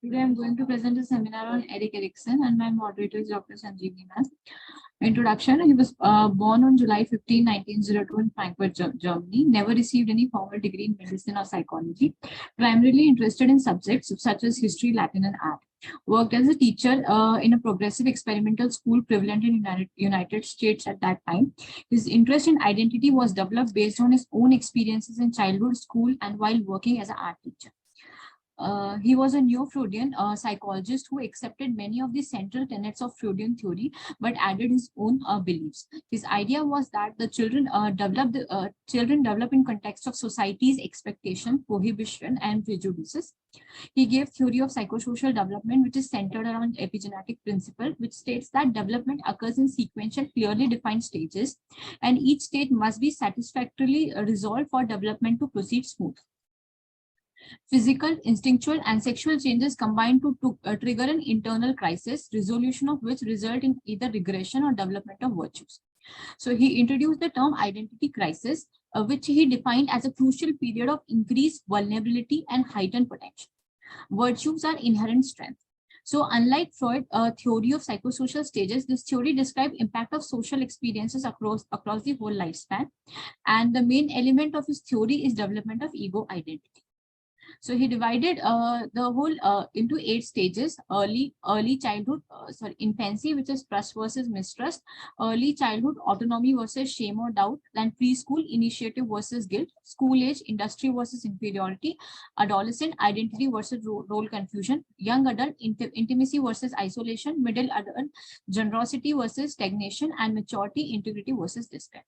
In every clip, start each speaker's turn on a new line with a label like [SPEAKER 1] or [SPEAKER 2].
[SPEAKER 1] Today I'm going to present a seminar on Erikson, and my moderator is Dr. Sanjeevni Ma'am. Introduction. He was born on July 15, 1902 in Frankfurt, Germany. Never received any formal degree in medicine or psychology. Primarily interested in subjects such as history, Latin, and art. Worked as a teacher in a progressive experimental school prevalent in United States at that time. His interest in identity was developed based on his own experiences in childhood, school, and while working as an art teacher. He was a neo-Freudian psychologist who accepted many of the central tenets of Freudian theory, but added his own beliefs. His idea was that the children develop in context of society's expectation, prohibition, and prejudices. He gave theory of psychosocial development, which is centered around epigenetic principle, which states that development occurs in sequential, clearly defined stages, and each stage must be satisfactorily resolved for development to proceed smooth. Physical, instinctual, and sexual changes combine to trigger an internal crisis, resolution of which result in either regression or development of virtues. So he introduced the term identity crisis, which he defined as a crucial period of increased vulnerability and heightened potential. Virtues are inherent strength. So unlike Freud's theory of psychosocial stages, this theory describes impact of social experiences across the whole lifespan. And the main element of his theory is development of ego identity. So he divided the whole into 8 stages: early childhood, infancy, which is trust versus mistrust; early childhood, autonomy versus shame or doubt; then preschool, initiative versus guilt; school age, industry versus inferiority; adolescent, identity versus role confusion; young adult, intimacy versus isolation; middle adult, generosity versus stagnation; and maturity, integrity versus despair.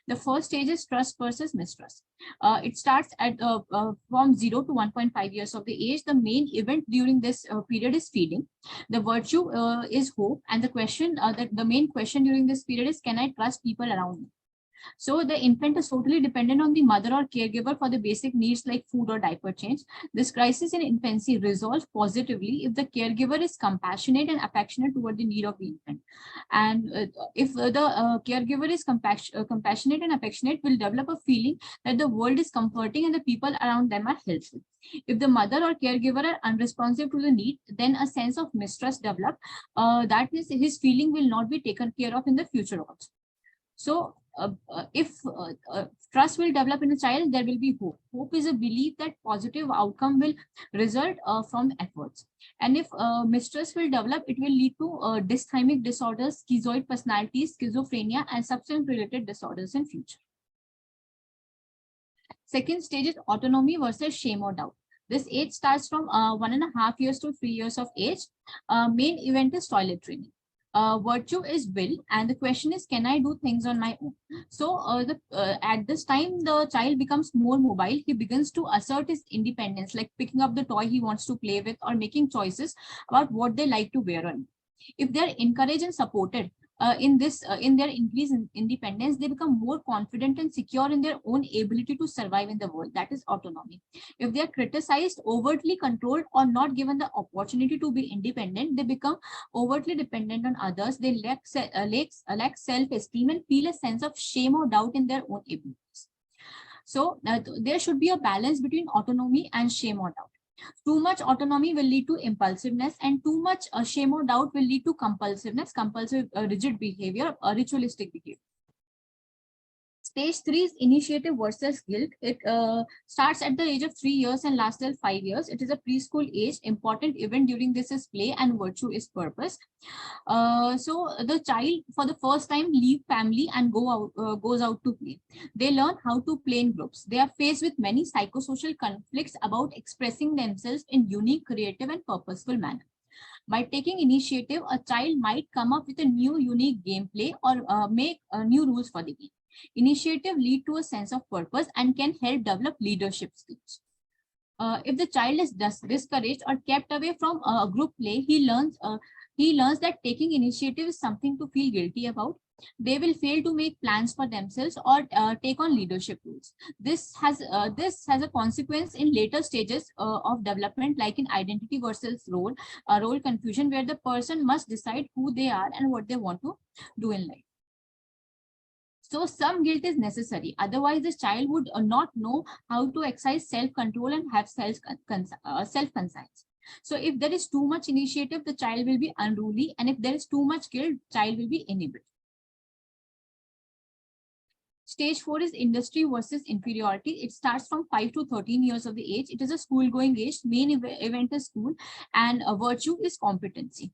[SPEAKER 1] The first stage is trust versus mistrust. It starts at from 0 to 1.5 years of the age. The main event during this period is feeding. The virtue is hope, and the main question during this period is, can I trust people around me? So the infant is totally dependent on the mother or caregiver for the basic needs like food or diaper change. This crisis in infancy resolves positively if the caregiver is compassionate and affectionate toward the need of the infant. And if the caregiver is compassionate and affectionate, will develop a feeling that the world is comforting and the people around them are helpful. If the mother or caregiver are unresponsive to the need, then a sense of mistrust develops. That means his feeling will not be taken care of in the future also. So if trust will develop in a child, there will be hope. Hope is a belief that positive outcome will result from efforts. And if mistrust will develop, it will lead to dysthymic disorders, schizoid personalities, schizophrenia, and substance-related disorders in future. Second stage is autonomy versus shame or doubt. This age starts from 1.5 years to 3 years of age. Main event is toilet training. Virtue is will, and the question is, can I do things on my own? So at this time the child becomes more mobile. He begins to assert his independence, like picking up the toy he wants to play with or making choices about what they like to wear on. If they are encouraged and supported in their increase in independence, they become more confident and secure in their own ability to survive in the world. That is autonomy. If they are criticized, overtly controlled, or not given the opportunity to be independent, they become overtly dependent on others. They lack self-esteem and feel a sense of shame or doubt in their own abilities. So there should be a balance between autonomy and shame or doubt. Too much autonomy will lead to impulsiveness, and too much shame or doubt will lead to compulsiveness, rigid behavior, ritualistic behavior. Stage 3 is initiative versus guilt. It starts at the age of 3 years and lasts till 5 years. It is a preschool age. Important event during this is play, and virtue is purpose. So the child for the first time leave family and goes out to play. They learn how to play in groups. They are faced with many psychosocial conflicts about expressing themselves in unique, creative, and purposeful manner. By taking initiative, a child might come up with a new, unique gameplay or make new rules for the game. Initiative lead to a sense of purpose and can help develop leadership skills. If the child is discouraged or kept away from group play, he learns that taking initiative is something to feel guilty about. They will fail to make plans for themselves or take on leadership roles. This has a consequence in later stages of development, like in identity versus role confusion, where the person must decide who they are and what they want to do in life. So some guilt is necessary. Otherwise, the child would not know how to exercise self-control and have self-conscience. So if there is too much initiative, the child will be unruly. And if there is too much guilt, child will be enabled. Stage 4 is industry versus inferiority. It starts from 5 to 13 years of the age. It is a school-going age. Main event is school, and virtue is competency.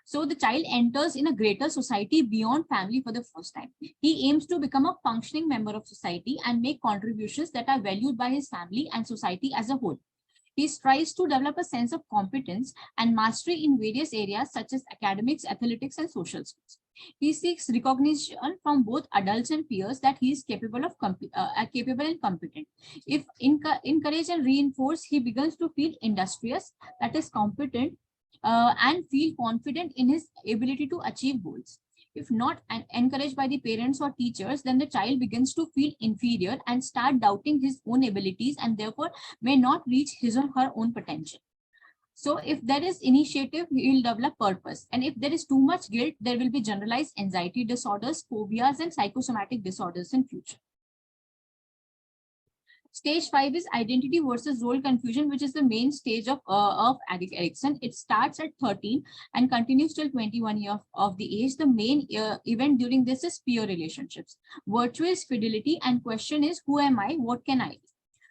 [SPEAKER 1] So the child enters in a greater society beyond family for the first time. He aims to become a functioning member of society and make contributions that are valued by his family and society as a whole. He strives to develop a sense of competence and mastery in various areas such as academics, athletics, and social skills. He seeks recognition from both adults and peers that he is capable and competent. If encouraged and reinforced, he begins to feel industrious, that is competent, and feel confident in his ability to achieve goals. If not encouraged by the parents or teachers, then the child begins to feel inferior and start doubting his own abilities and therefore may not reach his or her own potential. So if there is initiative, he will develop purpose. And if there is too much guilt, there will be generalized anxiety disorders, phobias, and psychosomatic disorders in future. Stage 5 is identity versus role confusion, which is the main stage of Erikson. It starts at 13 and continues till 21 years of the age. The main event during this is peer relationships. Virtue is fidelity, and question is, who am I? What can I do?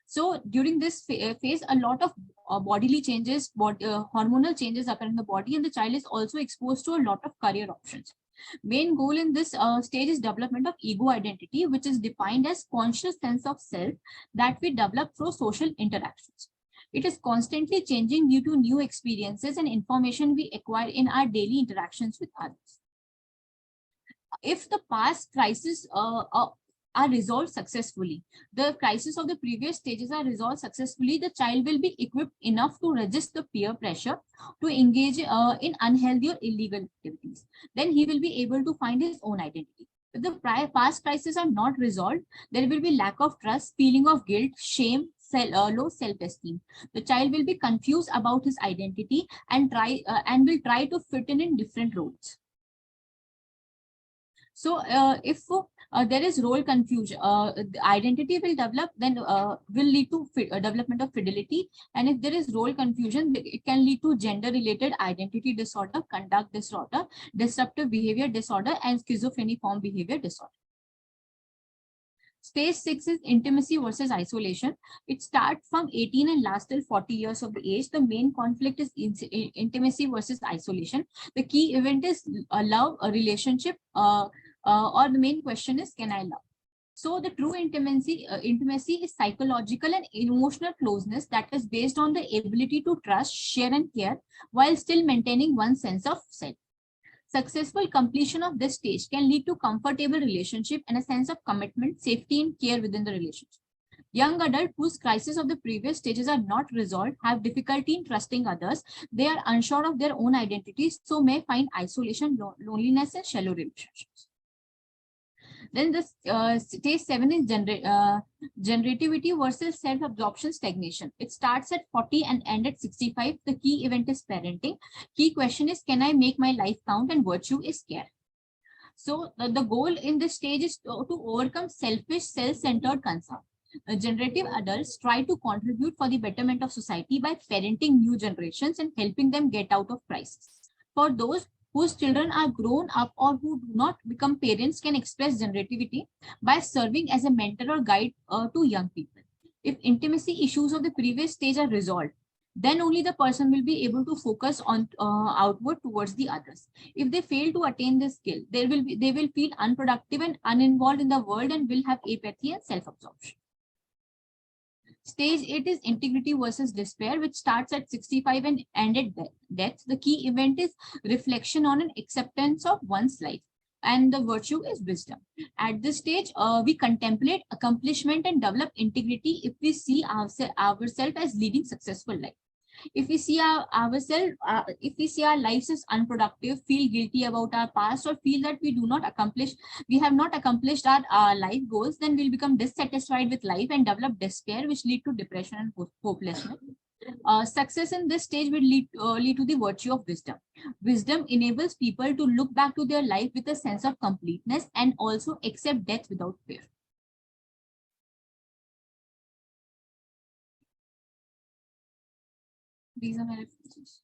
[SPEAKER 1] So during this phase, a lot of bodily changes, hormonal changes occur in the body, and the child is also exposed to a lot of career options. Main goal in this stage is development of ego identity, which is defined as conscious sense of self that we develop through social interactions. It is constantly changing due to new experiences and information we acquire in our daily interactions with others. If the past crises are resolved successfully, the crisis of the previous stages are resolved successfully, the child will be equipped enough to resist the peer pressure to engage in unhealthy or illegal activities. Then he will be able to find his own identity. If the past crises are not resolved, there will be lack of trust, feeling of guilt, shame, low self-esteem. The child will be confused about his identity and will try to fit in different roles. So if there is role confusion, the identity will develop, then will lead to development of fidelity. And if there is role confusion, it can lead to gender-related identity disorder, conduct disorder, disruptive behavior disorder, and schizophreniform behavior disorder. Stage 6 is intimacy versus isolation. It starts from 18 and lasts till 40 years of the age. The main conflict is intimacy versus isolation. The key event is love, a relationship, or the main question is, can I love? So the true intimacy is psychological and emotional closeness that is based on the ability to trust, share, and care while still maintaining one sense of self. Successful completion of this stage can lead to comfortable relationship and a sense of commitment, safety, and care within the relationship. Young adults whose crises of the previous stages are not resolved have difficulty in trusting others. They are unsure of their own identities, so may find isolation, loneliness, and shallow relationships. Then this stage 7 is generativity versus self-absorption stagnation. It starts at 40 and ends at 65. The key event is parenting. Key question is, can I make my life count? And virtue is care. So the goal in this stage is to overcome selfish, self-centered concern. Generative adults try to contribute for the betterment of society by parenting new generations and helping them get out of crisis. For those whose children are grown up or who do not become parents can express generativity by serving as a mentor or guide to young people. If intimacy issues of the previous stage are resolved, then only the person will be able to focus on outward towards the others. If they fail to attain this skill, they will feel unproductive and uninvolved in the world and will have apathy and self-absorption. Stage 8 is integrity versus despair, which starts at 65 and ends at death. The key event is reflection on an acceptance of one's life, and the virtue is wisdom. At this stage, we contemplate accomplishment and develop integrity if we see ourselves as leading successful life. If we see ourselves, if we see our lives as unproductive, feel guilty about our past, or feel that we have not accomplished our life goals, then we'll become dissatisfied with life and develop despair, which lead to depression and hopelessness. Success in this stage will lead to the virtue of wisdom. Wisdom enables people to look back to their life with a sense of completeness and also accept death without fear. These are my references.